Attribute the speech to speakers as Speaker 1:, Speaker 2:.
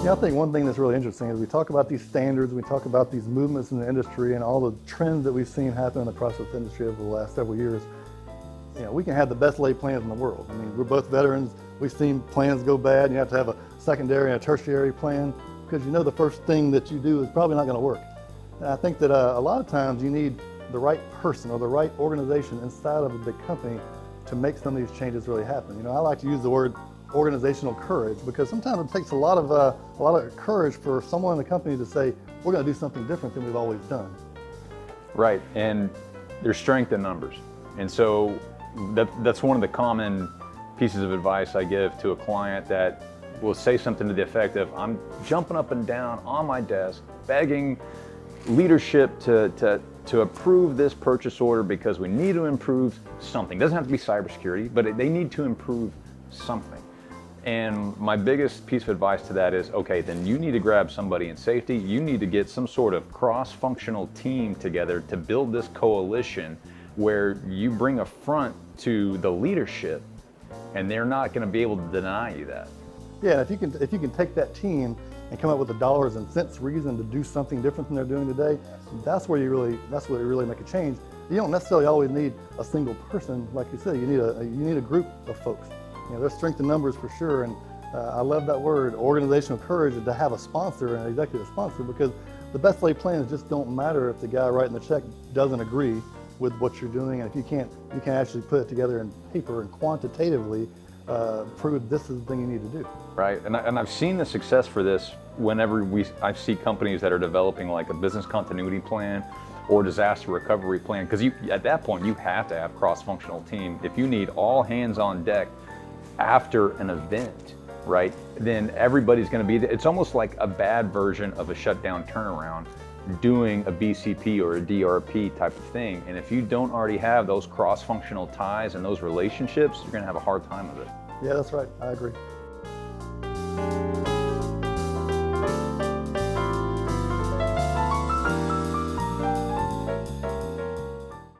Speaker 1: Yeah, I think one thing that's really interesting is we talk about these standards, we talk about these movements in the industry and all the trends that we've seen happen in the process industry over the last several years. We can have the best laid plans in the world. I mean, we're both veterans. We've seen plans go bad. You have to have a secondary and a tertiary plan because the first thing that you do is probably not going to work. And I think that a lot of times you need the right person or the right organization inside of a big company to make some of these changes really happen. I like to use the word organizational courage because sometimes it takes a lot of courage for someone in the company to say, we're going to do something different than we've always done.
Speaker 2: Right, and there's strength in numbers. And so that's one of the common pieces of advice I give to a client that will say something to the effect of, I'm jumping up and down on my desk, begging leadership to approve this purchase order because we need to improve something. It doesn't have to be cybersecurity, but they need to improve something. And my biggest piece of advice to that is, okay, then you need to grab somebody in safety. You need to get some sort of cross-functional team together to build this coalition where you bring a front to the leadership and they're not going to be able to deny you that.
Speaker 1: Yeah, if you can take that team and come up with a dollars and cents reason to do something different than they're doing today, that's where you really make a change. You don't necessarily always need a single person, like you said. You need a group of folks. There's strength in numbers for sure, and I love that word, organizational courage, to have a sponsor, an executive sponsor, because the best laid plans just don't matter if the guy writing the check doesn't agree with what you're doing, and if you can't actually put it together in paper and quantitatively prove this is the thing you need to do.
Speaker 2: Right, and I've seen the success for this whenever I see companies that are developing like a business continuity plan or disaster recovery plan, because at that point you have to have cross-functional team. If you need all hands on deck after an event, right, then everybody's going to be there. It's almost like a bad version of a shutdown turnaround doing a BCP or a DRP type of thing. And if you don't already have those cross-functional ties and those relationships, you're going to have a hard time with it.
Speaker 1: Yeah, that's right. I agree.